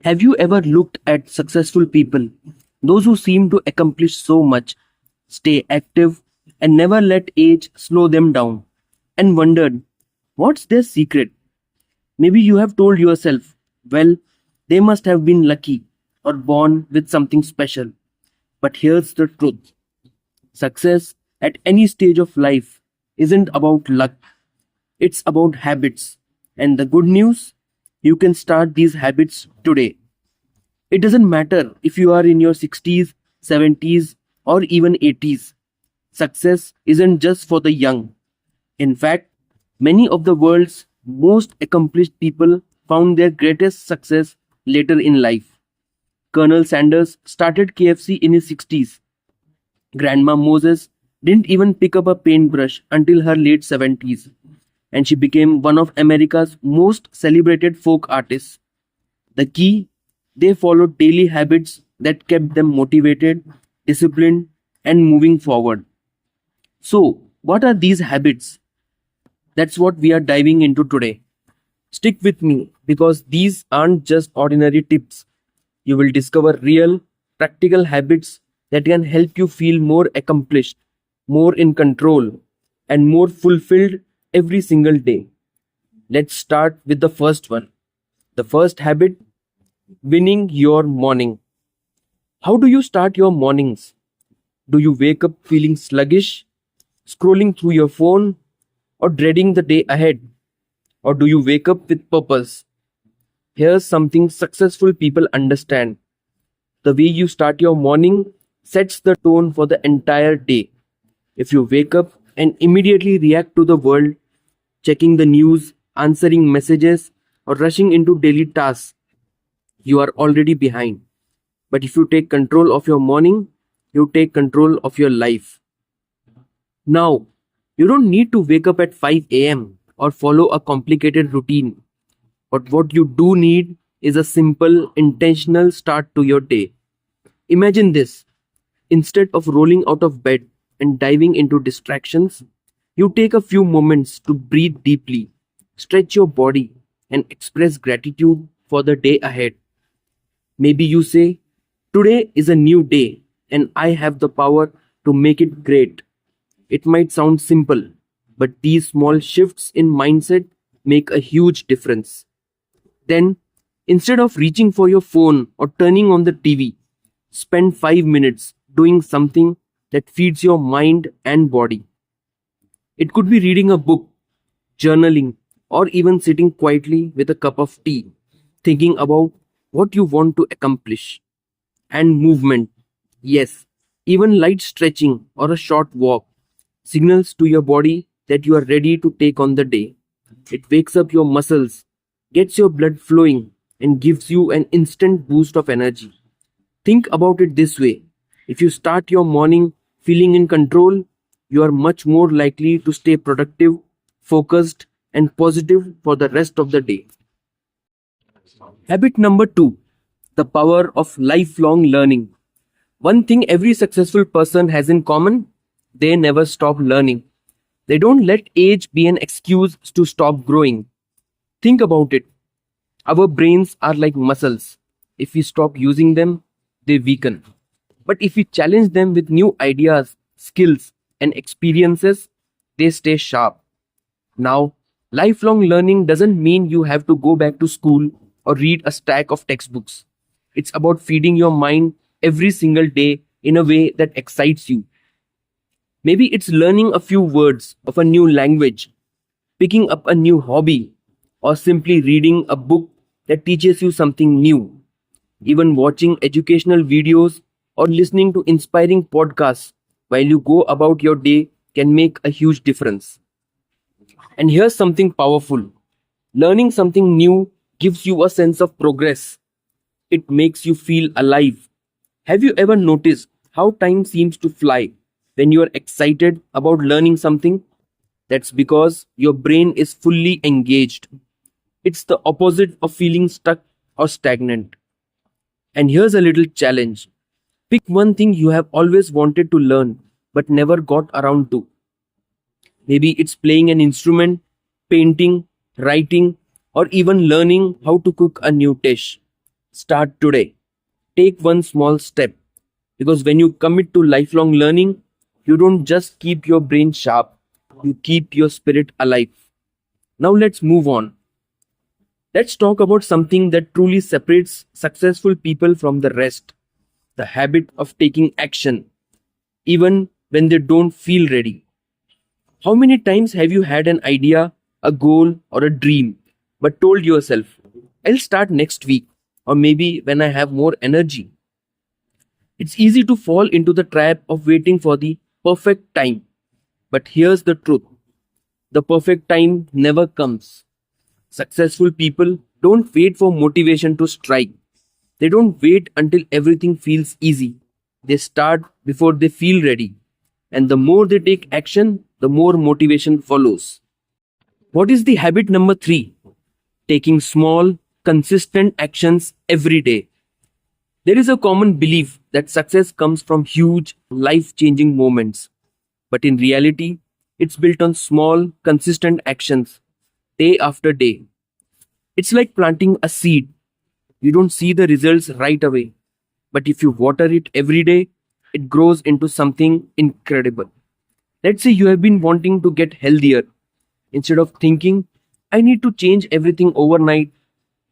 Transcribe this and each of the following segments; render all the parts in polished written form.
Have you ever looked at successful people, those who seem to accomplish so much, stay active, and never let age slow them down, and wondered, what's their secret? Maybe you have told yourself, well, they must have been lucky or born with something special. But here's the truth: success at any stage of life isn't about luck, it's about habits. And the good news, you can start these habits today. It doesn't matter if you are in your 60s, 70s, or even 80s. Success isn't just for the young. In fact, many of the world's most accomplished people found their greatest success later in life. Colonel Sanders started KFC in his 60s. Grandma Moses didn't even pick up a paintbrush until her late 70s, and she became one of America's most celebrated folk artists. The key, they followed daily habits that kept them motivated, disciplined, and moving forward. So, what are these habits? That's what we are diving into today. Stick with me because these aren't just ordinary tips. You will discover real, practical habits that can help you feel more accomplished, more in control, and more fulfilled every single day. Let's start with the first one. The first habit: winning your morning. How do you start your mornings? Do you wake up feeling sluggish, scrolling through your phone, or dreading the day ahead? Or do you wake up with purpose? Here's something successful people understand: the way you start your morning sets the tone for the entire day. If you wake up and immediately react to the world, checking the news, answering messages, or rushing into daily tasks, you are already behind. But if you take control of your morning, you take control of your life. Now, you don't need to wake up at 5 a.m. or follow a complicated routine. But what you do need is a simple, intentional start to your day. Imagine this: instead of rolling out of bed and diving into distractions, you take a few moments to breathe deeply, stretch your body, and express gratitude for the day ahead. Maybe you say, today is a new day and I have the power to make it great. It might sound simple, but these small shifts in mindset make a huge difference. Then, instead of reaching for your phone or turning on the TV, spend 5 minutes doing something that feeds your mind and body. It could be reading a book, journaling, or even sitting quietly with a cup of tea, thinking about what you want to accomplish. And movement. Yes, even light stretching or a short walk signals to your body that you are ready to take on the day. It wakes up your muscles, gets your blood flowing, and gives you an instant boost of energy. Think about it this way: if you start your morning feeling in control, you are much more likely to stay productive, focused, and positive for the rest of the day. Habit number two: the power of lifelong learning. One thing every successful person has in common: they never stop learning. They don't let age be an excuse to stop growing. Think about it. Our brains are like muscles. If we stop using them, they weaken. But if we challenge them with new ideas, skills, and experiences, they stay sharp. Now, lifelong learning doesn't mean you have to go back to school or read a stack of textbooks. It's about feeding your mind every single day in a way that excites you. Maybe it's learning a few words of a new language, picking up a new hobby, or simply reading a book that teaches you something new. Even watching educational videos or listening to inspiring podcasts while you go about your day can make a huge difference. And here's something powerful: learning something new gives you a sense of progress. It makes you feel alive. Have you ever noticed how time seems to fly when you are excited about learning something? That's because your brain is fully engaged. It's the opposite of feeling stuck or stagnant. And here's a little challenge: pick one thing you have always wanted to learn but never got around to. Maybe it's playing an instrument, painting, writing, or even learning how to cook a new dish. Start today. Take one small step. Because when you commit to lifelong learning, you don't just keep your brain sharp, you keep your spirit alive. Now let's move on. Let's talk about something that truly separates successful people from the rest, the habit of taking action, even when they don't feel ready. How many times have you had an idea, a goal, or a dream, but told yourself, I'll start next week, or maybe when I have more energy? It's easy to fall into the trap of waiting for the perfect time. But here's the truth, the perfect time never comes. Successful people don't wait for motivation to strike. They don't wait until everything feels easy. They start before they feel ready. And the more they take action, the more motivation follows. What is the habit number 3? Taking small, consistent actions every day. There is a common belief that success comes from huge, life changing moments. But in reality, it's built on small, consistent actions, day after day. It's like planting a seed. You don't see the results right away. But if you water it every day, it grows into something incredible. Let's say you have been wanting to get healthier. Instead of thinking, I need to change everything overnight,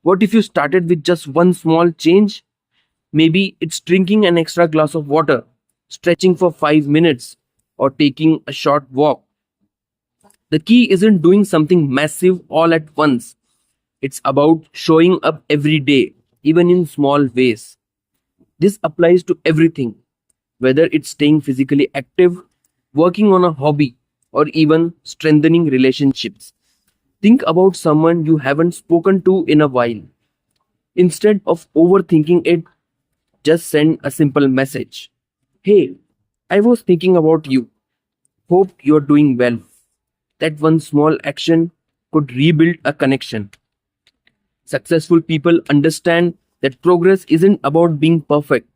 what if you started with just one small change? Maybe it's drinking an extra glass of water, stretching for 5 minutes, or taking a short walk. The key isn't doing something massive all at once. It's about showing up every day, even in small ways. This applies to everything, whether it's staying physically active, working on a hobby, or even strengthening relationships. Think about someone you haven't spoken to in a while. Instead of overthinking it, just send a simple message. Hey, I was thinking about you. Hope you're doing well. That one small action could rebuild a connection. Successful people understand that progress isn't about being perfect.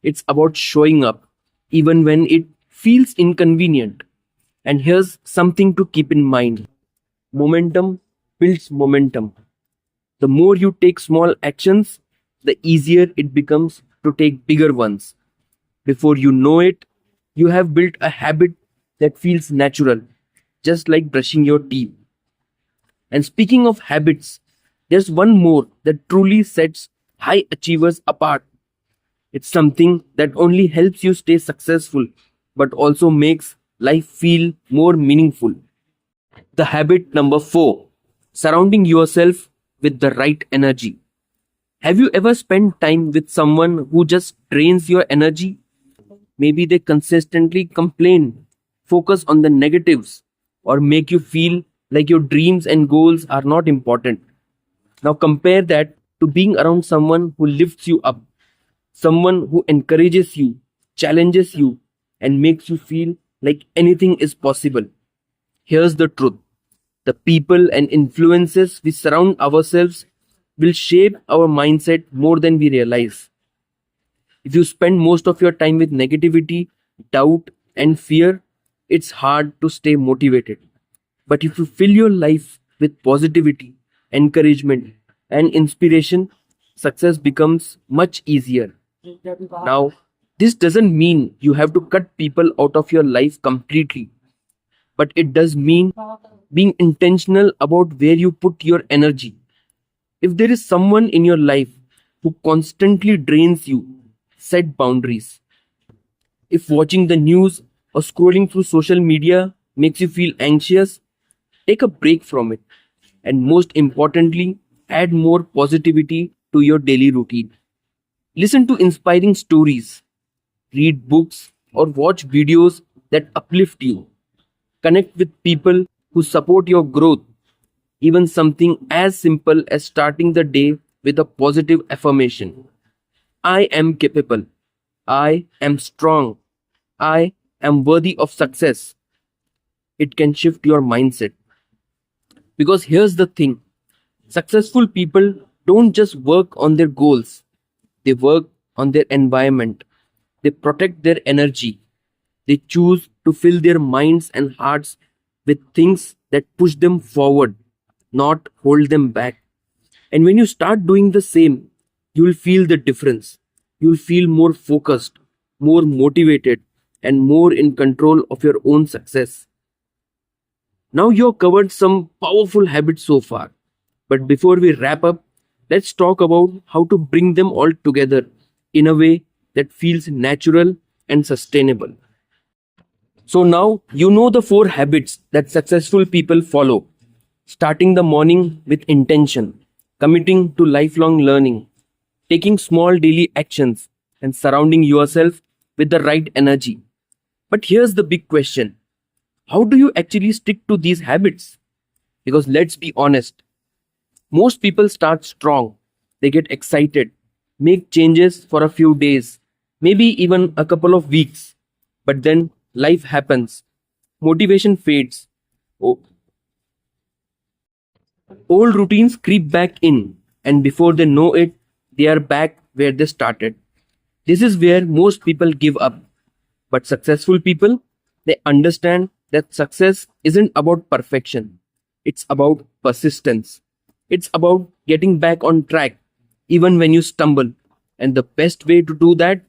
It's about showing up, even when it feels inconvenient. And here's something to keep in mind, momentum builds momentum. The more you take small actions, the easier it becomes to take bigger ones. Before you know it, you have built a habit that feels natural, just like brushing your teeth. And speaking of habits, there's one more that truly sets high achievers apart. It's something that only helps you stay successful, but also makes life feel more meaningful. The habit number 4, surrounding yourself with the right energy. Have you ever spent time with someone who just drains your energy? Maybe they consistently complain, focus on the negatives, or make you feel like your dreams and goals are not important. Now compare that to being around someone who lifts you up, someone who encourages you, challenges you, and makes you feel like anything is possible. Here's the truth, the people and influences we surround ourselves will shape our mindset more than we realize. If you spend most of your time with negativity, doubt, and fear, it's hard to stay motivated. But if you fill your life with positivity, encouragement, and inspiration, success becomes much easier. Now, this doesn't mean you have to cut people out of your life completely, but it does mean being intentional about where you put your energy. If there is someone in your life who constantly drains you, set boundaries. If watching the news or scrolling through social media makes you feel anxious, take a break from it. And most importantly, add more positivity to your daily routine. Listen to inspiring stories, read books, or watch videos that uplift you. Connect with people who support your growth. Even something as simple as starting the day with a positive affirmation. I am capable. I am strong. I am worthy of success. It can shift your mindset. Because here's the thing, successful people don't just work on their goals, they work on their environment. They protect their energy. They choose to fill their minds and hearts with things that push them forward, not hold them back. And when you start doing the same, you'll feel the difference. You'll feel more focused, more motivated, and more in control of your own success. Now you've covered some powerful habits so far. But before we wrap up, let's talk about how to bring them all together in a way that feels natural and sustainable. So now you know the four habits that successful people follow: starting the morning with intention, committing to lifelong learning, taking small daily actions, and surrounding yourself with the right energy. But here's the big question: how do you actually stick to these habits? Because let's be honest, most people start strong. They get excited, make changes for a few days, maybe even a couple of weeks. But then life happens, motivation fades, o- old routines creep back in, and before they know it, they are back where they started. This is where most people give up. But successful people, they understand that success isn't about perfection. It's about persistence. It's about getting back on track even when you stumble. And the best way to do that,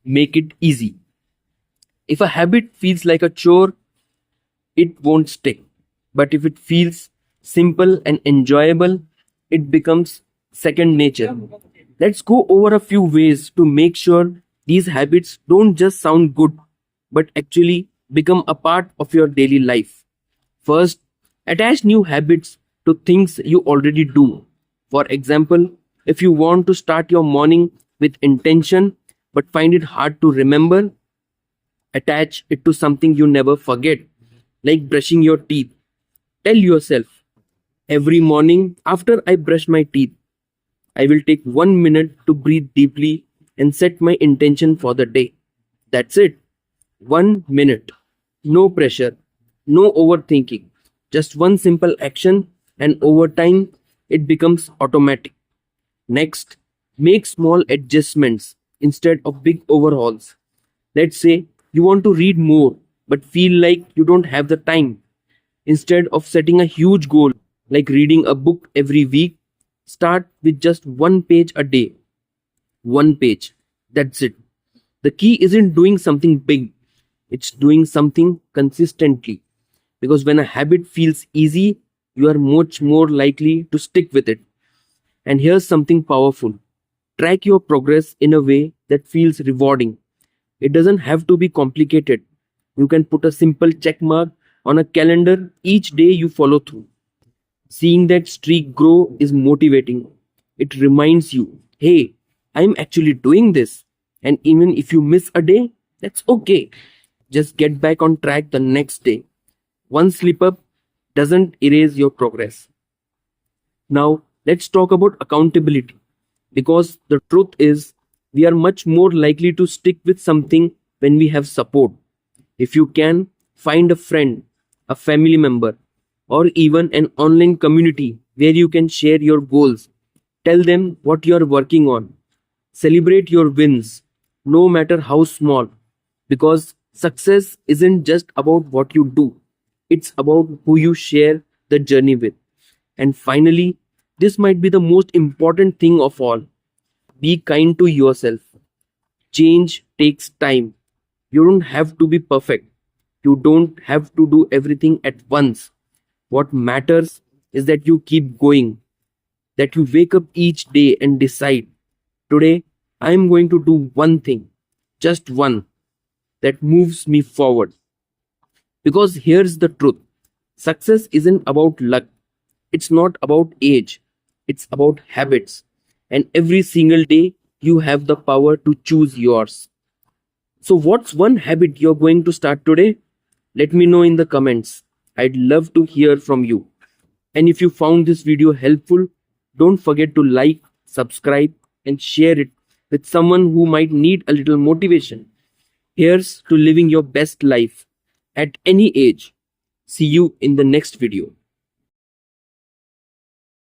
make it easy. If a habit feels like a chore, it won't stick. But if it feels simple and enjoyable, it becomes second nature. Let's go over a few ways to make sure these habits don't just sound good, but actually become a part of your daily life. First, attach new habits to things you already do. For example, if you want to start your morning with intention but find it hard to remember, attach it to something you never forget, like brushing your teeth. Tell yourself, every morning after I brush my teeth, I will take 1 minute to breathe deeply and set my intention for the day. That's it. 1 minute. No pressure, no overthinking. Just one simple action, and over time, it becomes automatic. Next, make small adjustments instead of big overhauls. Let's say you want to read more but feel like you don't have the time. Instead of setting a huge goal like reading a book every week, start with just one page a day. One page. That's it. The key isn't doing something big, it's doing something consistently. Because when a habit feels easy, you are much more likely to stick with it. And here's something powerful: track your progress in a way that feels rewarding. It doesn't have to be complicated. You can put a simple check mark on a calendar each day you follow through. Seeing that streak grow is motivating. It reminds you, hey, I'm actually doing this. And even if you miss a day, that's okay. Just get back on track the next day. One slip up doesn't erase your progress. Now, let's talk about accountability. Because the truth is, we are much more likely to stick with something when we have support. If you can, find a friend, a family member, or even an online community where you can share your goals. Tell them what you are working on. Celebrate your wins, no matter how small. Because success isn't just about what you do, it's about who you share the journey with. And finally, this might be the most important thing of all: be kind to yourself. Change takes time. You don't have to be perfect. You don't have to do everything at once. What matters is that you keep going, that you wake up each day and decide, today I am going to do one thing, just one, that moves me forward. Because here's the truth: success isn't about luck, it's not about age, it's about habits. And every single day, you have the power to choose yours. So, what's one habit you're going to start today? Let me know in the comments. I'd love to hear from you. And if you found this video helpful, don't forget to like, subscribe, and share it with someone who might need a little motivation. Here's to living your best life at any age. See you in the next video.